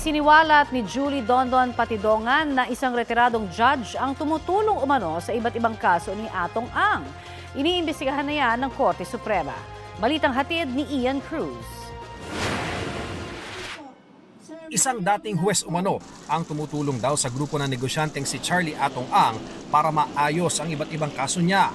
Isiniwalat ni Julie Dondon Patidongan na isang retiradong judge ang tumutulong umano sa iba't ibang kaso ni Atong Ang. Iniimbestigahan na yan ng Korte Suprema. Balitang hatid ni Ian Cruz. Isang dating huwes umano ang tumutulong daw sa grupo ng negosyanteng si Charlie Atong Ang para maayos ang iba't ibang kaso niya.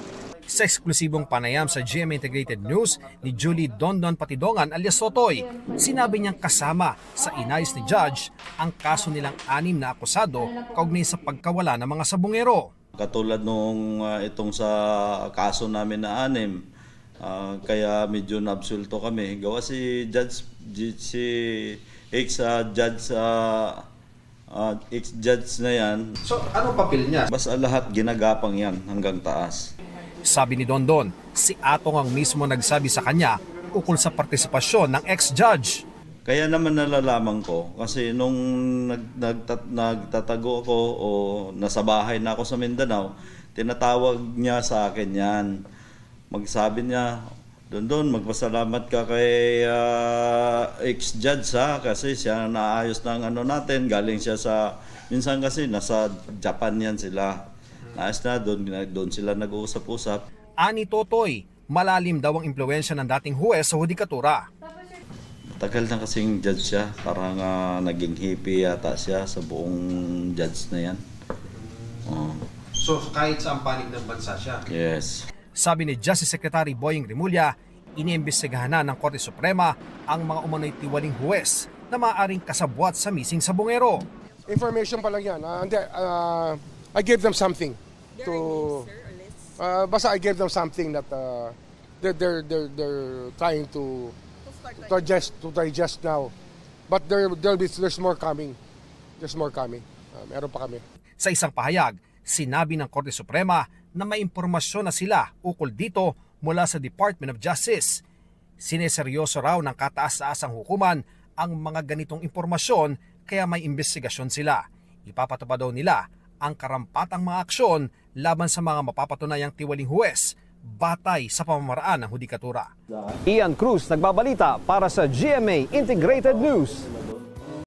Sa eksklusibong panayam sa GMA Integrated News ni Julie Dondon Patidongan alias Sotoy, sinabi niyang kasama sa inayos ni Judge ang kaso nilang 6 na akusado kaugnay sa pagkawala ng mga sabungero. Katulad nung itong sa kaso namin na 6, kaya medyo nabsulto kami. Gawa si Judge, ex-judge na yan. So ano papel niya? Basta lahat ginagapang yan hanggang taas. Sabi ni Dondon, si Atong ang mismo nagsabi sa kanya ukol sa partisipasyon ng ex-judge. Kaya naman nalalaman ko kasi nung nagtatago ako o nasa bahay na ako sa Mindanao, tinatawag niya sa akin yan. Magsabi niya, Dondon, magpasalamat ka kay ex-judge kasi siya naayos ng ano natin. Galing siya sa, minsan kasi nasa Japan yan sila. Naayos na, doon sila nag-uusap-usap. Ani Totoy, malalim daw ang impluwensya ng dating huwes sa hudikatura. Tagal na kasing judge siya, parang naging hippie yata siya sa buong judge na yan. So kahit sa panig ng bansa siya? Yes. Sabi ni Justice Secretary Boying Rimulya, iniimbestigahan na ng Korte Suprema ang mga umano'y tiwaling huwes na maaaring kasabwat sa missing sabungero. Information pa lang yan. I gave them something to. Basta I gave them something that they're trying to digest now. But there's more coming. There's more coming. Meron pa kami. Sa isang pahayag, sinabi ng Korte Suprema na may impormasyon na sila ukol dito mula sa Department of Justice. Sineseryoso raw ng kataas-taasang hukuman ang mga ganitong impormasyon kaya may investigasyon sila. Ipapatupad daw nila ang karampatang mga aksyon laban sa mga mapapatunayang tiwaling huwes batay sa pamamaraan ng hudikatura. Ian Cruz nagbabalita para sa GMA Integrated News.